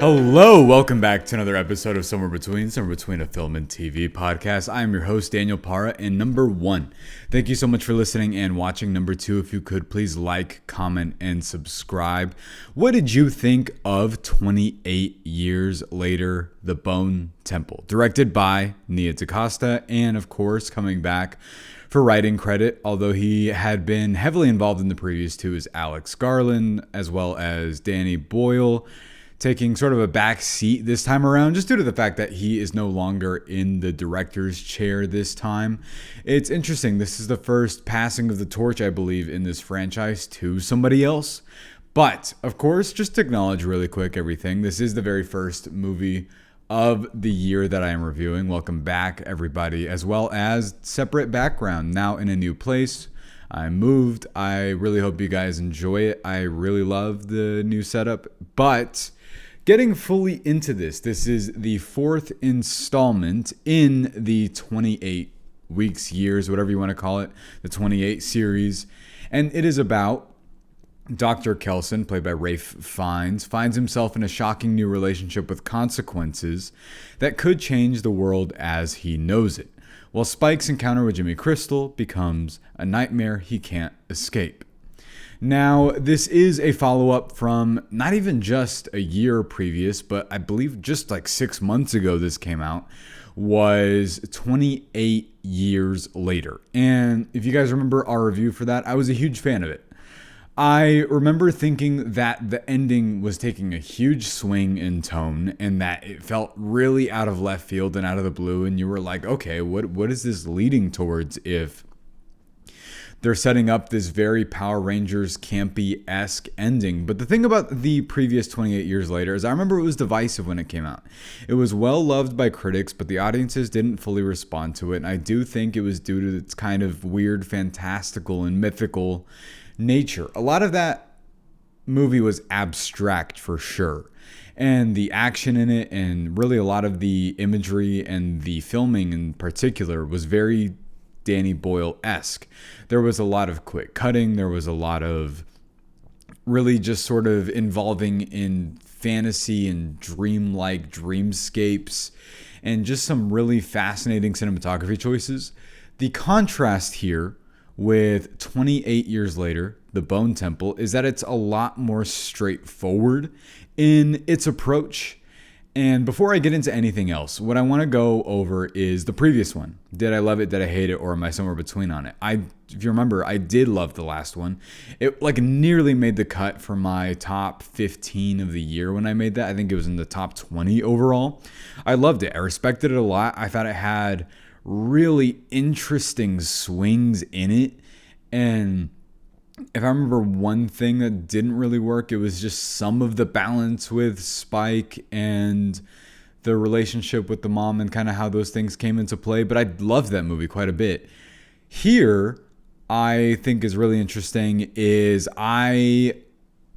Hello, welcome back to another episode of Somewhere Between a Film and TV podcast. I am your host, Daniel Parra, and number one, thank you so much for listening and watching. Number two, if you could please like, comment, and subscribe. What did you think of 28 Years Later, The Bone Temple? Directed by Nia Dacosta, and of course, coming back for writing credit, although he had been heavily involved in the previous two, is Alex Garland, as well as Danny Boyle, taking sort of a back seat this time around, just due to the fact that he is no longer in the director's chair this time. It's interesting. This is the first passing of the torch, I believe, in this franchise to somebody else. But, of course, just to acknowledge really quick everything, this is the very first movie of the year that I am reviewing. Welcome back, everybody, as well as separate background, now in a new place. I moved. I really hope you guys enjoy it. I really love the new setup, but getting fully into this is the fourth installment in the 28 weeks, years, whatever you want to call it, the 28 series. And it is about Dr. Kelson, played by Ralph Fiennes, finds himself in a shocking new relationship with consequences that could change the world as he knows it, while Spike's encounter with Jimmy Crystal becomes a nightmare he can't escape. Now, this is a follow-up from not even just a year previous, but I believe just like 6 months ago this came out, was 28 Years Later. And if you guys remember our review for that, I was a huge fan of it. I remember thinking that the ending was taking a huge swing in tone and that it felt really out of left field and out of the blue, and you were like, okay, what is this leading towards if they're setting up this very Power Rangers campy-esque ending? But the thing about the previous 28 Years Later is I remember it was divisive when it came out. It was well loved by critics, but the audiences didn't fully respond to it. And I do think it was due to its kind of weird, fantastical, and mythical nature. A lot of that movie was abstract for sure. And the action in it, and really a lot of the imagery and the filming in particular, was very Danny Boyle-esque. There was a lot of quick cutting. There was a lot of really just sort of involving in fantasy and dreamlike dreamscapes, and just some really fascinating cinematography choices. The contrast here with 28 Years Later, The Bone Temple, is that it's a lot more straightforward in its approach. And before I get into anything else, what I want to go over is the previous one. Did I love it? Did I hate it? Or am I somewhere between on it? If you remember, I did love the last one. It nearly made the cut for my top 15 of the year when I made that. I think it was in the top 20 overall. I loved it. I respected it a lot. I thought it had really interesting swings in it. And if I remember one thing that didn't really work, it was just some of the balance with Spike and the relationship with the mom and kind of how those things came into play. But I loved that movie quite a bit. Here, I think is really interesting is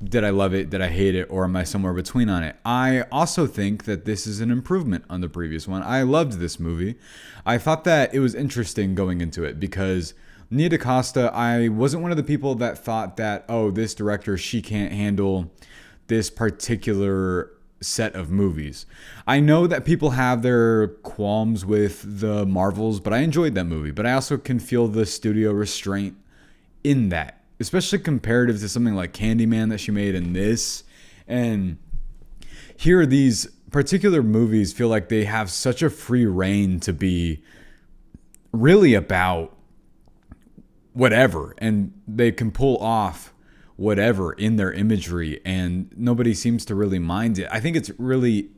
did I love it? Did I hate it? Or am I somewhere between on it? I also think that this is an improvement on the previous one. I loved this movie. I thought that it was interesting going into it because Nia Dacosta, I wasn't one of the people that thought that, oh, this director, she can't handle this particular set of movies. I know that people have their qualms with the Marvels, but I enjoyed that movie. But I also can feel the studio restraint in that, especially comparative to something like Candyman that she made in this. And here, these particular movies feel like they have such a free reign to be really about whatever, and they can pull off whatever in their imagery, and nobody seems to really mind it. I think it's really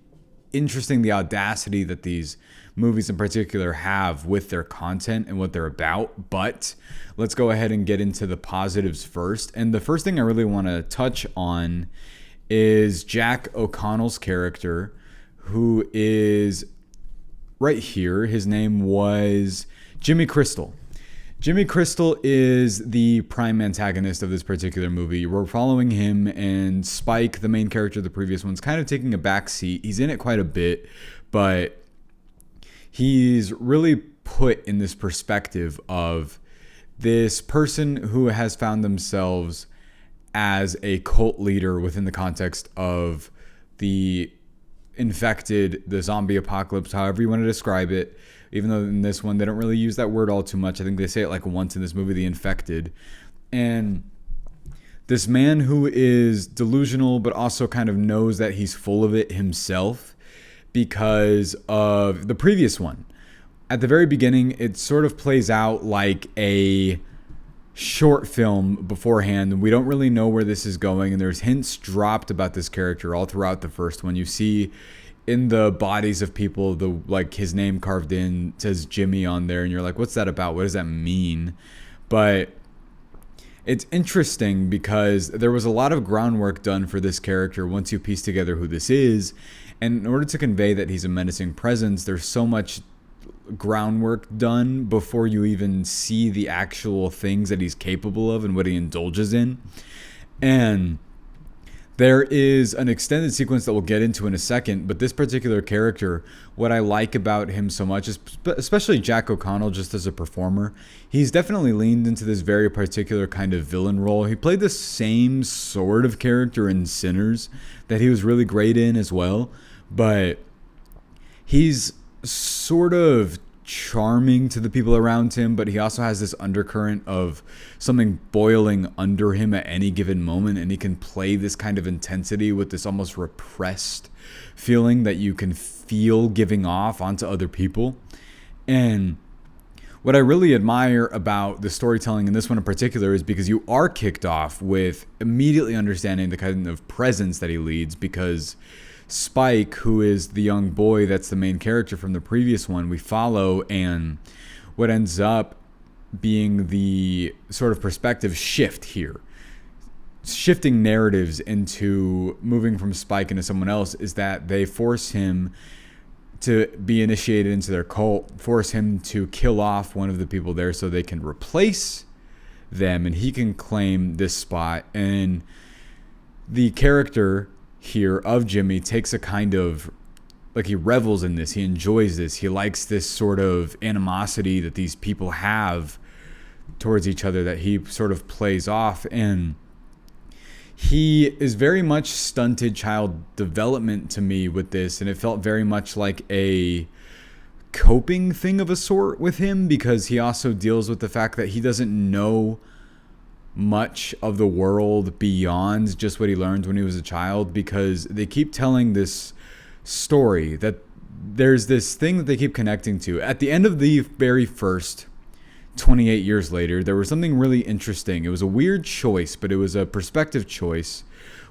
interesting the audacity that these movies in particular have with their content and what they're about. But let's go ahead and get into the positives first. And the first thing I really want to touch on is Jack O'Connell's character, who is right here. His name was Jimmy Crystal. Jimmy Crystal is the prime antagonist of this particular movie. We're following him, and Spike, the main character of the previous one's kind of taking a back seat. He's in it quite a bit, but he's really put in this perspective of this person who has found themselves as a cult leader within the context of the infected, the zombie apocalypse, however you want to describe it. Even though in this one they don't really use that word all too much. I think they say it like once in this movie, the infected. And this man who is delusional but also kind of knows that he's full of it himself because of the previous one. At the very beginning, it sort of plays out like a short film beforehand, and we don't really know where this is going, and there's hints dropped about this character all throughout the first one. You see in the bodies of people, the like his name carved in, says Jimmy on there, and you're like, what's that about? What does that mean? But it's interesting because there was a lot of groundwork done for this character once you piece together who this is, and in order to convey that he's a menacing presence, there's so much groundwork done before you even see the actual things that he's capable of and what he indulges in. And there is an extended sequence that we'll get into in a second, but this particular character, what I like about him so much is, especially Jack O'Connell just as a performer, he's definitely leaned into this very particular kind of villain role. He played the same sort of character in Sinners that he was really great in as well, but he's sort of charming to the people around him, but he also has this undercurrent of something boiling under him at any given moment, and he can play this kind of intensity with this almost repressed feeling that you can feel giving off onto other people. And what I really admire about the storytelling in this one in particular is because you are kicked off with immediately understanding the kind of presence that he leads, because Spike, who is the young boy that's the main character from the previous one, we follow, and what ends up being the sort of perspective shift here, shifting narratives into moving from Spike into someone else, is that they force him to be initiated into their cult, force him to kill off one of the people there so they can replace them and he can claim this spot. And the character here of Jimmy takes a kind of, like, he revels in this, he enjoys this, he likes this sort of animosity that these people have towards each other that he sort of plays off. And he is very much stunted child development to me with this, and it felt very much like a coping thing of a sort with him, because he also deals with the fact that he doesn't know much of the world beyond just what he learned when he was a child, because they keep telling this story that there's this thing that they keep connecting to. At the end of the very first 28 years later, there was something really interesting. It was a weird choice, but it was a perspective choice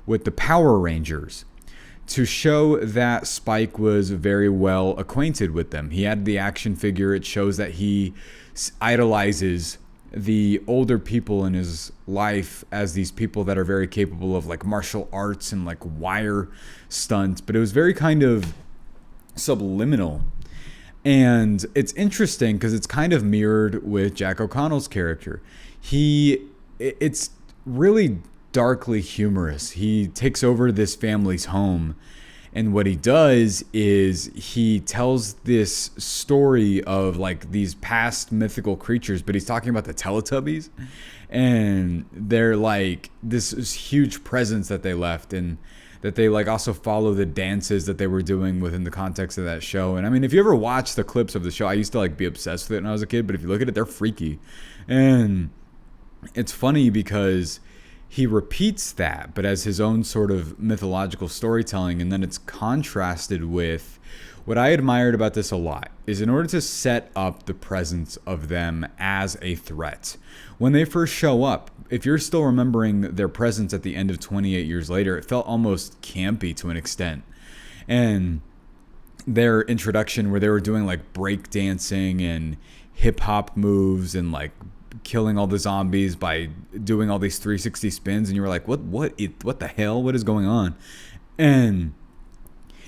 with the Power Rangers to show that Spike was very well acquainted with them. He had the action figure. It shows that he idolizes the older people in his life as these people that are very capable of like martial arts and like wire stunts, but it was very kind of subliminal. And it's interesting because it's kind of mirrored with Jack O'Connell's character. It's really darkly humorous. He takes over this family's home, and what he does is he tells this story of like these past mythical creatures, but he's talking about the Teletubbies, and they're like this huge presence that they left, and that they like also follow the dances that they were doing within the context of that show. And I mean, if you ever watch the clips of the show, I used to like be obsessed with it when I was a kid, but if you look at it, they're freaky. And it's funny because he repeats that, but as his own sort of mythological storytelling, and then it's contrasted with what I admired about this a lot is in order to set up the presence of them as a threat. When they first show up, if you're still remembering their presence at the end of 28 years later, it felt almost campy to an extent. And their introduction where they were doing like break dancing and hip hop moves and like killing all the zombies by doing all these 360 spins, and you were like, what the hell? What is going on? And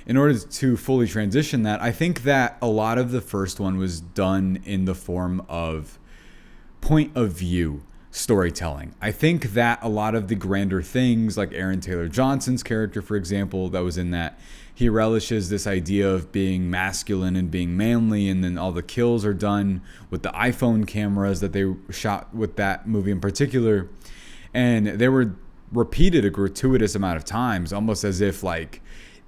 in order to fully transition that, I think that a lot of the first one was done in the form of point of view storytelling. I think that a lot of the grander things, like Aaron Taylor Johnson's character, for example, that was in that, he relishes this idea of being masculine and being manly, and then all the kills are done with the iPhone cameras that they shot with that movie in particular. And they were repeated a gratuitous amount of times, almost as if like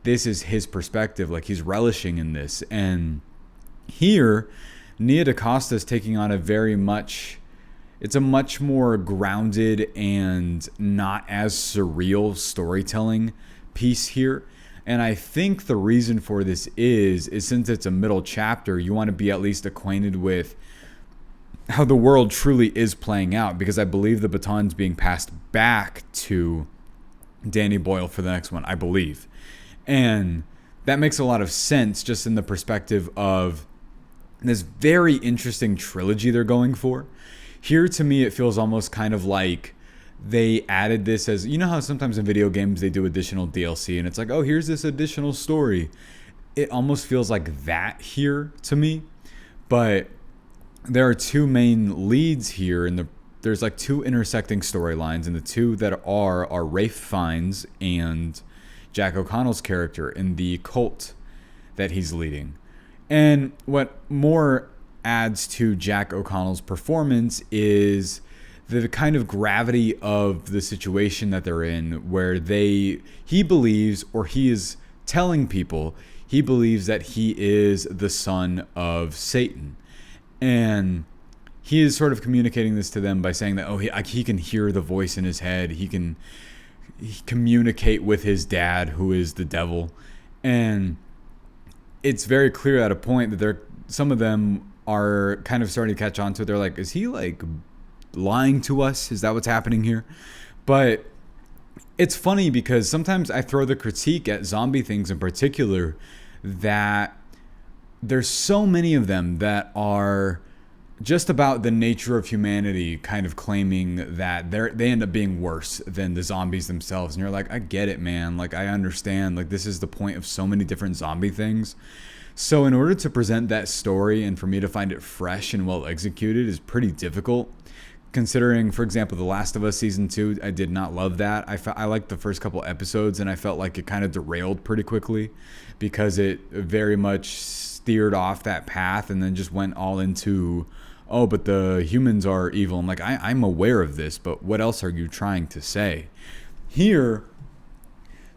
this is his perspective. Like, he's relishing in this. And here, Nia Dacosta is taking on it's a much more grounded and not as surreal storytelling piece here. And I think the reason for this is since it's a middle chapter, you want to be at least acquainted with how the world truly is playing out, because I believe the baton's being passed back to Danny Boyle for the next one, I believe. And that makes a lot of sense just in the perspective of this very interesting trilogy they're going for. Here, to me, it feels almost kind of like they added this as, you know how sometimes in video games they do additional DLC and it's like, oh, here's this additional story. It almost feels like that here to me. But there are two main leads here, and there's like two intersecting storylines, and the two that are Ralph Fiennes and Jack O'Connell's character in the cult that he's leading. And what more adds to Jack O'Connell's performance is the kind of gravity of the situation that they're in, where he believes, or he is telling people, he believes that he is the son of Satan. And he is sort of communicating this to them by saying that, he can hear the voice in his head. He can communicate with his dad, who is the devil. And it's very clear at a point that some of them are kind of starting to catch on to it. They're like, is he like lying to us? Is that what's happening here? But it's funny because sometimes I throw the critique at zombie things in particular, that there's so many of them that are just about the nature of humanity, kind of claiming that they end up being worse than the zombies themselves. And you're like, I get it, man. Like, I understand. Like, this is the point of so many different zombie things. So in order to present that story and for me to find it fresh and well executed is pretty difficult. Considering, for example, The Last of Us Season 2, I did not love that. I liked the first couple episodes, and I felt like it kind of derailed pretty quickly because it very much steered off that path and then just went all into, oh, but the humans are evil. I'm like, I'm aware of this, but what else are you trying to say? Here,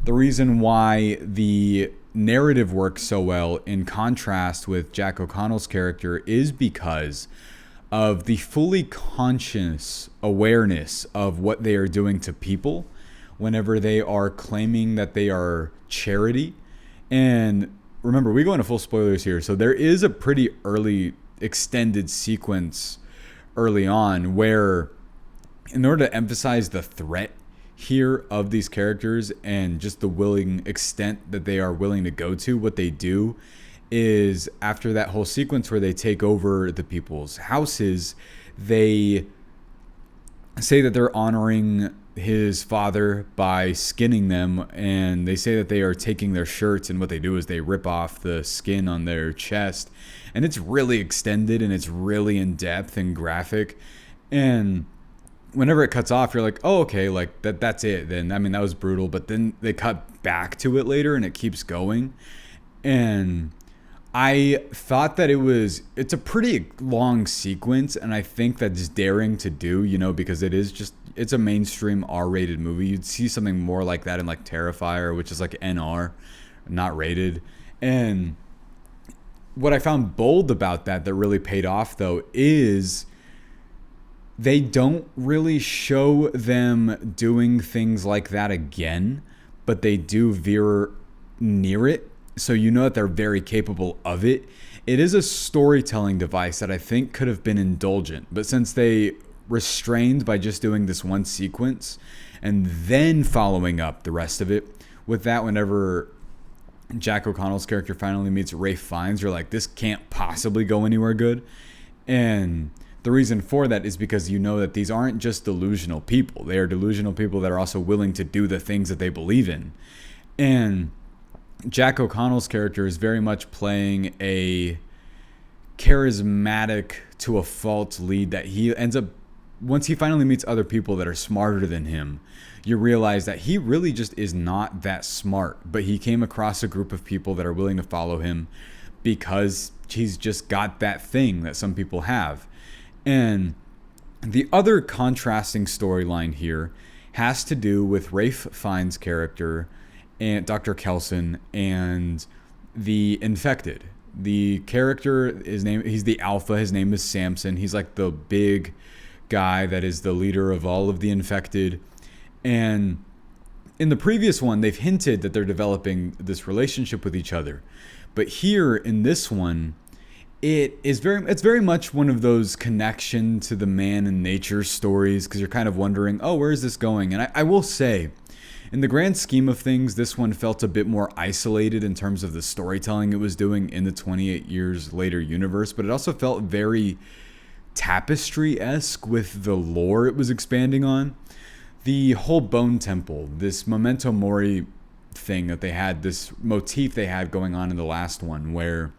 the reason why the narrative works so well in contrast with Jack O'Connell's character is because of the fully conscious awareness of what they are doing to people whenever they are claiming that they are charity. And remember, we go into full spoilers here, so there is a pretty early extended sequence early on where, in order to emphasize the threat here of these characters and just the willing extent that they are willing to go to, what they do is, after that whole sequence where they take over the people's houses, they say that they're honoring his father by skinning them, and they say that they are taking their shirts, and what they do is they rip off the skin on their chest, and it's really extended and it's really in depth and graphic. And whenever it cuts off, you're like, oh, okay, like that's it then. I mean, that was brutal, but then they cut back to it later and it keeps going. And I thought that it's a pretty long sequence, and I think that's daring to do, because it's a mainstream R-rated movie. You'd see something more like that in like Terrifier, which is like NR, not rated. And what I found bold about that really paid off, though, is they don't really show them doing things like that again, but they do veer near it. So you know that they're very capable of it. It is a storytelling device that I think could have been indulgent, but since they restrained by just doing this one sequence and then following up the rest of it with that, whenever Jack O'Connell's character finally meets Ralph Fiennes, you're like, this can't possibly go anywhere good. And the reason for that is because you know that these aren't just delusional people. They are delusional people that are also willing to do the things that they believe in. And Jack O'Connell's character is very much playing a charismatic to a fault lead that he ends up, once he finally meets other people that are smarter than him, you realize that he really just is not that smart, but he came across a group of people that are willing to follow him because he's just got that thing that some people have. And the other contrasting storyline here has to do with Ralph Fiennes' character and Dr. Kelson and the infected. The character, he's the alpha. His name is Samson. He's like the big guy that is the leader of all of the infected. And in the previous one, they've hinted that they're developing this relationship with each other. But here in this one, it's very much one of those connection to the man and nature stories, because you're kind of wondering, oh, where is this going? And I will say, in the grand scheme of things, this one felt a bit more isolated in terms of the storytelling it was doing in the 28 years later universe, but it also felt very tapestry-esque with the lore it was expanding on. The whole Bone Temple, this Memento Mori thing that they had, this motif they had going on in the last one, where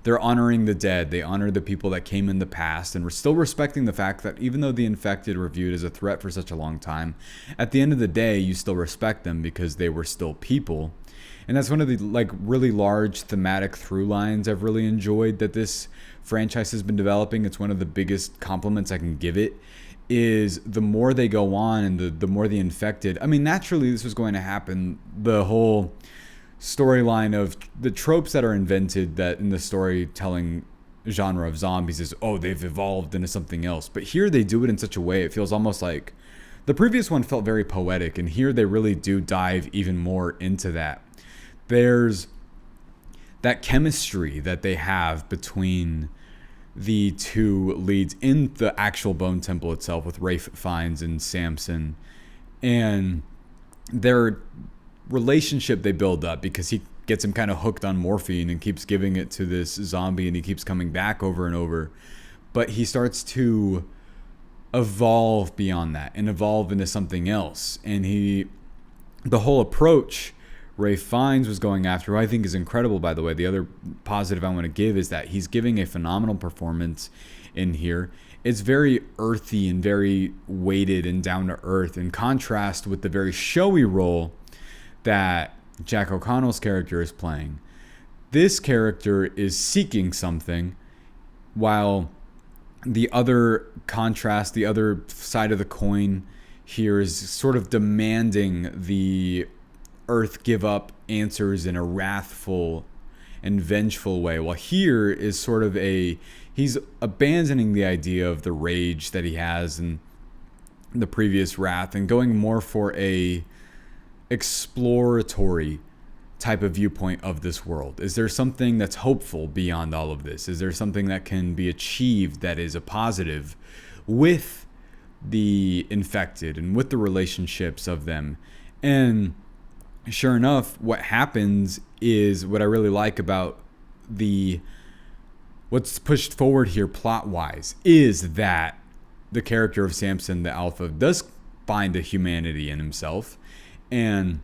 they're honoring the dead, they honor the people that came in the past, and we're still respecting the fact that even though the infected were viewed as a threat for such a long time, at the end of the day, you still respect them because they were still people. And that's one of the really large thematic through lines I've really enjoyed that this franchise has been developing. It's one of the biggest compliments I can give it, is the more they go on and the more the infected, I mean, naturally this was going to happen. The whole storyline of the tropes that are invented that in the storytelling genre of zombies is, oh, they've evolved into something else. But here they do it in such a way, it feels almost like the previous one felt very poetic, and here they really do dive even more into that. There's that chemistry that they have between the two leads in the actual Bone Temple itself with Ralph Fiennes and Samson, and their relationship they build up because he gets him kind of hooked on morphine and keeps giving it to this zombie, and he keeps coming back over and over. But he starts to evolve beyond that and evolve into something else. And the whole approach Ralph Fiennes was going after, who I think is incredible, by the way. The other positive I want to give is that he's giving a phenomenal performance in here. It's very earthy and very weighted and down to earth, in contrast with the very showy role that Jack O'Connell's character is playing. This character is seeking something, while the other contrast, the other side of the coin here, is sort of demanding the Earth give up answers in a wrathful and vengeful way, while here is sort of he's abandoning the idea of the rage that he has in the previous Wrath and going more for a exploratory type of viewpoint of this world. Is there something that's hopeful beyond all of this? Is there something that can be achieved that is a positive with the infected and with the relationships of them? And sure enough, what happens is what I really like about what's pushed forward here plot-wise is that the character of Samson, the Alpha, does find a humanity in himself. And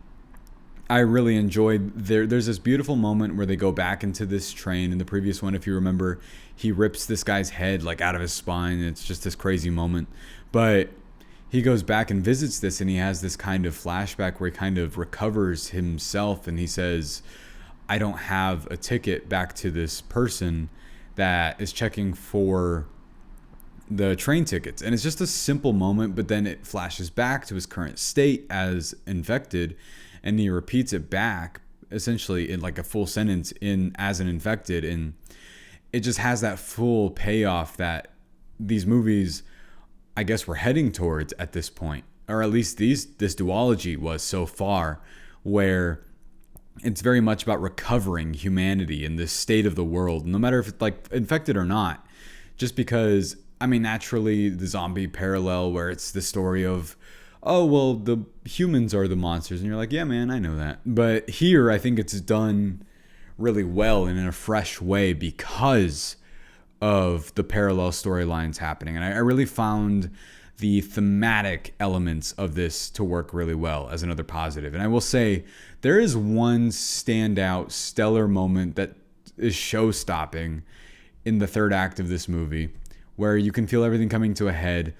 I really enjoyed there's this beautiful moment where they go back into this train. In the previous one, if you remember, he rips this guy's head out of his spine. It's just this crazy moment. But he goes back and visits this, and he has this kind of flashback where he kind of recovers himself, and he says, I don't have a ticket back to this person that is checking for the train tickets. And it's just a simple moment, but then it flashes back to his current state as infected, and he repeats it back essentially in a full sentence as an infected. And it just has that full payoff that these movies, I guess, we're heading towards at this point, or at least this duology was so far, where it's very much about recovering humanity in this state of the world, no matter if it's infected or not. Just because, I mean, naturally the zombie parallel where it's the story of, oh, well, the humans are the monsters, and you're like, yeah, man, I know that. But here, I think it's done really well and in a fresh way because of the parallel storylines happening. And I really found the thematic elements of this to work really well as another positive. And I will say there is one standout stellar moment that is show-stopping in the third act of this movie, where you can feel everything coming to a head,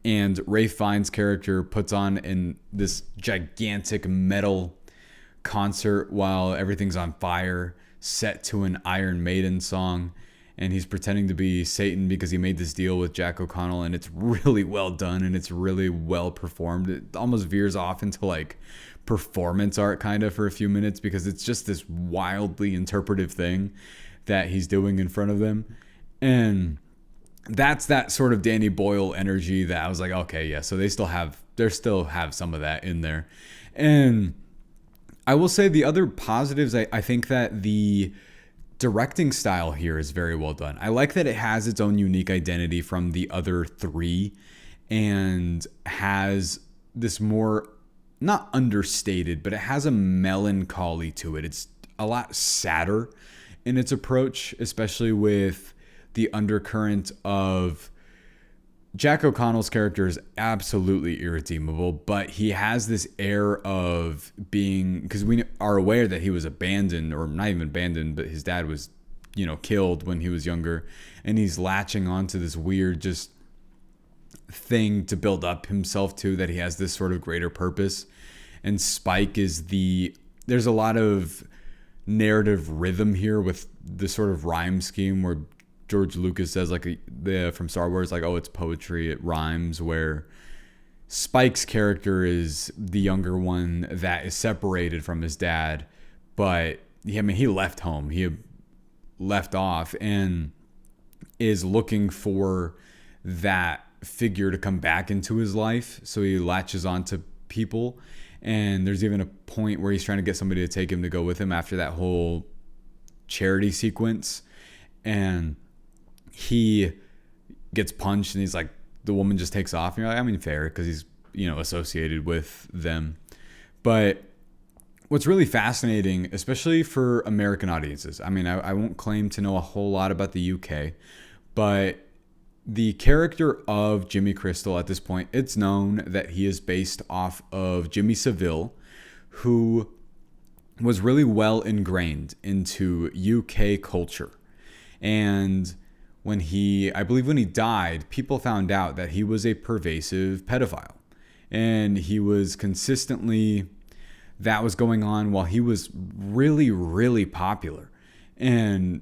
and Ralph Fiennes' character puts on this gigantic metal concert while everything's on fire, set to an Iron Maiden song. and he's pretending to be Satan because he made this deal with Jack O'Connell, and it's really well done and it's really well performed. It almost veers off into like performance art kind of for a few minutes because it's just this wildly interpretive thing that he's doing in front of them. And that's that sort of Danny Boyle energy that I was like, okay, yeah, so they still have some of that in there. And I will say the other positives, I think that the directing style here is very well done. I like that it has its own unique identity from the other three and has this more, not understated, but it has a melancholy to it. It's a lot sadder in its approach, especially with the undercurrent of Jack O'Connell's character is absolutely irredeemable, but he has this air of being, because we are aware that he was abandoned, or not even abandoned, but his dad was, killed when he was younger, and he's latching onto this weird just thing to build up himself to, that he has this sort of greater purpose. And Spike is there's a lot of narrative rhythm here with the sort of rhyme scheme where George Lucas says, like, from Star Wars, like, oh, it's poetry, it rhymes, where Spike's character is the younger one that is separated from his dad, but he left home, he left off, and is looking for that figure to come back into his life, so he latches onto people. And there's even a point where he's trying to get somebody to take him to go with him after that whole charity sequence, and he gets punched, and he's like, the woman just takes off, and you're like, I mean, fair, because he's associated with them. But what's really fascinating, especially for American audiences, I mean, I won't claim to know a whole lot about the UK, but the character of Jimmy Crystal at this point, it's known that he is based off of Jimmy Savile, who was really well ingrained into UK culture. And I believe when he died, people found out that he was a pervasive pedophile. And he was consistently, that was going on while he was really, really popular. And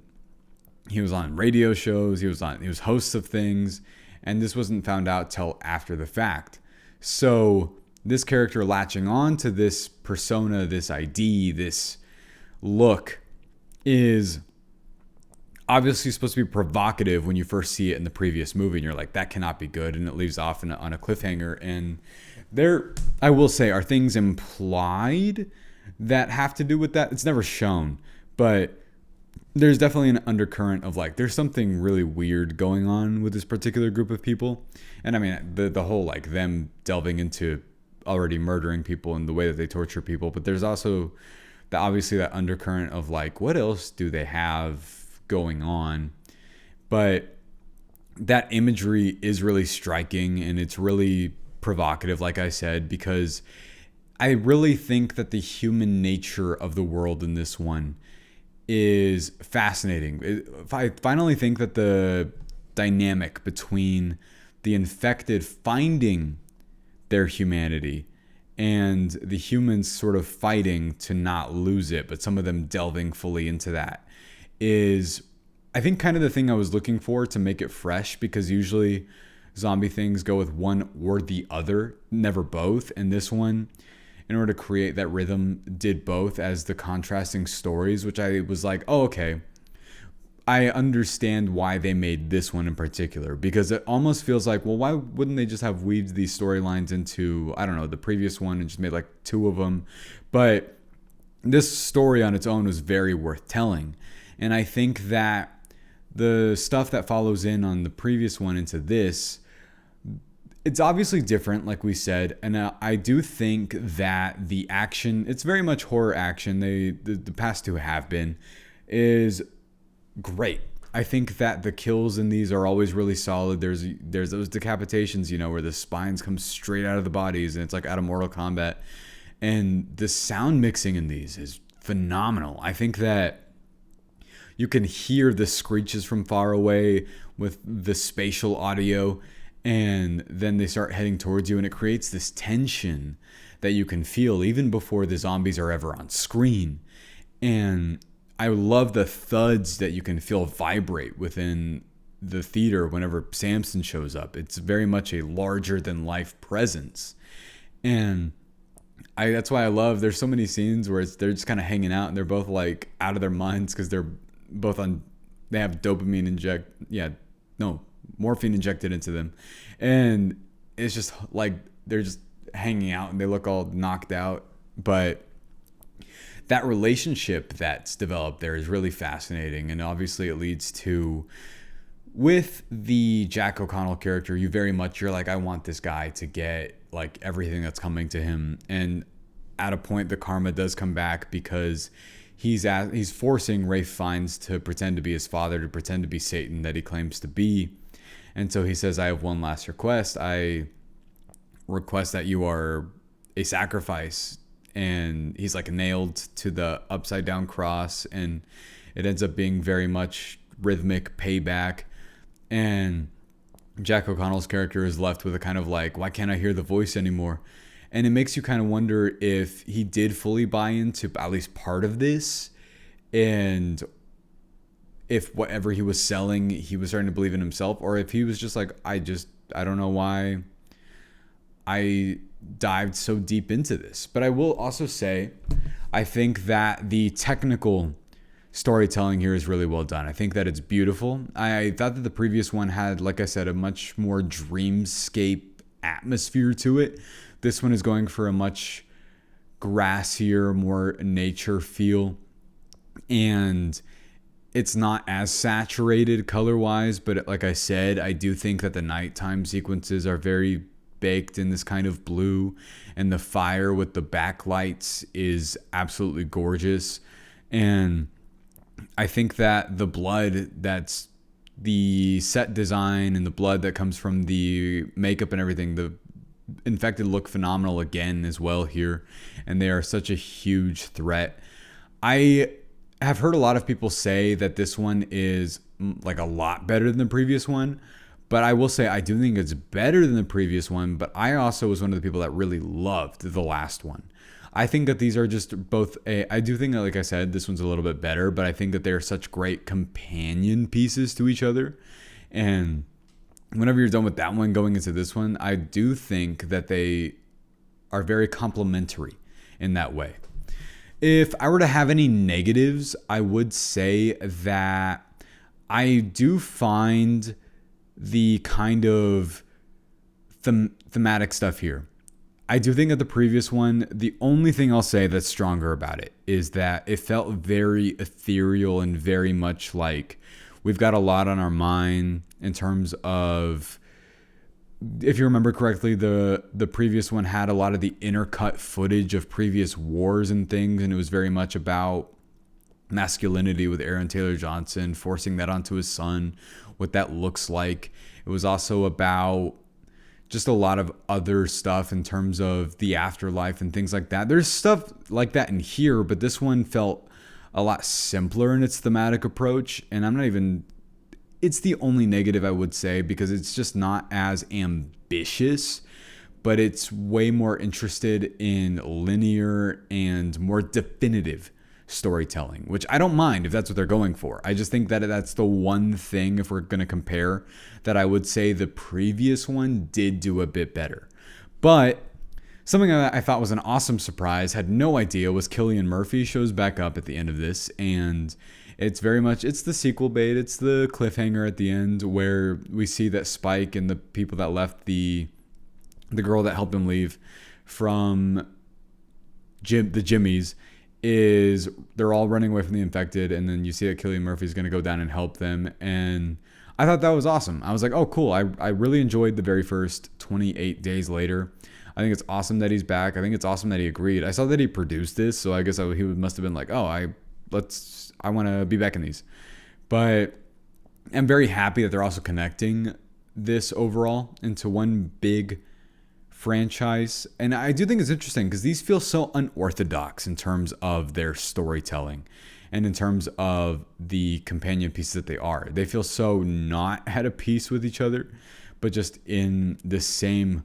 he was on radio shows, he was host of things, and this wasn't found out till after the fact. So this character latching on to this persona, this ID, this look, is obviously supposed to be provocative when you first see it in the previous movie, and you're like, that cannot be good, and it leaves off on a cliffhanger. And there, I will say, are things implied that have to do with that. It's never shown, but there's definitely an undercurrent of like, there's something really weird going on with this particular group of people. And I mean, the whole, like, them delving into already murdering people and the way that they torture people, but there's also obviously that undercurrent of like, what else do they have going on? But that imagery is really striking, and it's really provocative, like I said, because I really think that the human nature of the world in this one is fascinating. I finally think that the dynamic between the infected finding their humanity and the humans sort of fighting to not lose it, but some of them delving fully into that, is, I think, kind of the thing I was looking for to make it fresh, because usually zombie things go with one or the other, never both. And this one, in order to create that rhythm, did both as the contrasting stories, which I was like, oh, okay, I understand why they made this one in particular, because it almost feels like, well, why wouldn't they just have weaved these storylines into, I don't know, the previous one and just made like two of them? But this story on its own was very worth telling. And I think that the stuff that follows in on the previous one into this, it's obviously different, like we said, and I do think that the action, it's very much horror action, the past two have been, is great. I think that the kills in these are always really solid. There's those decapitations, where the spines come straight out of the bodies, and it's like out of Mortal Kombat. And the sound mixing in these is phenomenal. I think that you can hear the screeches from far away with the spatial audio, and then they start heading towards you, and it creates this tension that you can feel even before the zombies are ever on screen. And I love the thuds that you can feel vibrate within the theater whenever Samson shows up. It's very much a larger than life presence. And that's why I love, there's so many scenes where they're just kind of hanging out and they're both like out of their minds because they're both they have morphine injected into them. And it's just like they're just hanging out and they look all knocked out. But that relationship that's developed there is really fascinating. And obviously it leads to, with the Jack O'Connell character, you're like, I want this guy to get like everything that's coming to him. And at a point, the karma does come back because he's forcing Ralph Fiennes to pretend to be his father, to pretend to be Satan that he claims to be. And so he says, I have one last request. I request that you are a sacrifice. And he's like nailed to the upside down cross, and it ends up being very much rhythmic payback. And Jack O'Connell's character is left with a kind of like, why can't I hear the voice anymore? And it makes you kind of wonder if he did fully buy into at least part of this, and if whatever he was selling, he was starting to believe in himself, or if he was just like, I don't know why I dived so deep into this. But I will also say, I think that the technical storytelling here is really well done. I think that it's beautiful. I thought that the previous one had, like I said, a much more dreamscape atmosphere to it. This one is going for a much grassier, more nature feel. And it's not as saturated color-wise, but like I said, I do think that the nighttime sequences are very baked in this kind of blue, and the fire with the backlights is absolutely gorgeous. And I think that the blood, that's the set design, and the blood that comes from the makeup and everything, the infected look phenomenal again as well here, and they are such a huge threat. I have heard a lot of people say that this one is like a lot better than the previous one, but I will say I do think it's better than the previous one, but I also was one of the people that really loved the last one. I think that these are just both I do think that, like I said, this one's a little bit better, but I think that they're such great companion pieces to each other. And whenever you're done with that one, going into this one, I do think that they are very complementary in that way. If I were to have any negatives, I would say that I do find the kind of thematic stuff here. I do think that the previous one, the only thing I'll say that's stronger about it is that it felt very ethereal and very much like we've got a lot on our mind in terms of, if you remember correctly, the previous one had a lot of the intercut footage of previous wars and things, and it was very much about masculinity with Aaron Taylor Johnson, forcing that onto his son, what that looks like. It was also about just a lot of other stuff in terms of the afterlife and things like that. There's stuff like that in here, but this one felt a lot simpler in its thematic approach. And it's the only negative I would say, because it's just not as ambitious, but it's way more interested in linear and more definitive storytelling, which I don't mind if that's what they're going for. I just think that that's the one thing, if we're going to compare, that I would say the previous one did do a bit better. But something that I thought was an awesome surprise, had no idea, was Cillian Murphy shows back up at the end of this, and it's very much, it's the sequel bait, it's the cliffhanger at the end where we see that Spike and the people that left the girl that helped him leave from the Jimmies, is they're all running away from the infected, and then you see that Cillian Murphy's going to go down and help them. And I thought that was awesome. I was like, oh, cool. I really enjoyed the very first 28 days later. I think it's awesome that he's back. I think it's awesome that he agreed. I saw that he produced this, so I guess he must have been like, oh, I want to be back in these. But I'm very happy that they're also connecting this overall into one big franchise. And I do think it's interesting because these feel so unorthodox in terms of their storytelling and in terms of the companion pieces that they are. They feel so not at a piece with each other, but just in the same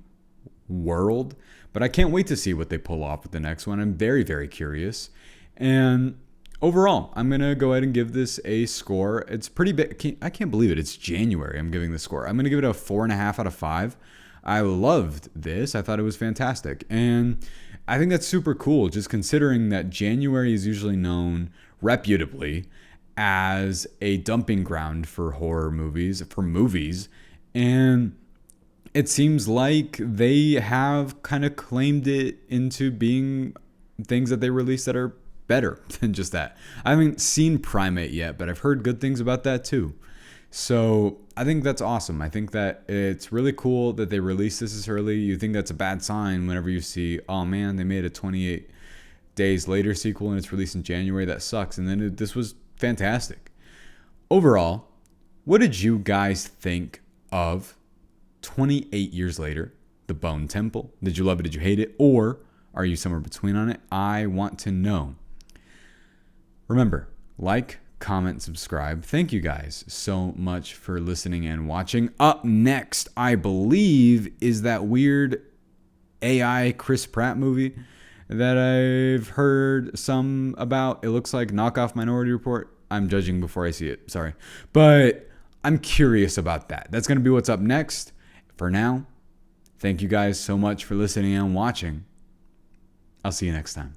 world. But I can't wait to see what they pull off with the next one. I'm very, very curious. And overall, I'm going to go ahead and give this a score. It's pretty big. I can't believe it. It's January. I'm giving this score. I'm going to give it a 4.5 out of 5. I loved this. I thought it was fantastic. And I think that's super cool, just considering that January is usually known reputably as a dumping ground for horror movies, And it seems like they have kind of claimed it into being things that they release that are better than just that. I haven't seen Primate yet, but I've heard good things about that too. So I think that's awesome. I think that it's really cool that they released this early. You think that's a bad sign whenever you see, oh man, they made a 28 days later sequel and it's released in January. That sucks. And then this was fantastic. Overall, what did you guys think of 28 years later, The Bone Temple? Did you love it? Did you hate it? Or are you somewhere between on it? I want to know. Remember, like, comment, subscribe. Thank you guys so much for listening and watching. Up next, I believe, is that weird AI Chris Pratt movie that I've heard some about. It looks like knockoff Minority Report. I'm judging before I see it. Sorry. But I'm curious about that. That's going to be what's up next. For now, thank you guys so much for listening and watching. I'll see you next time.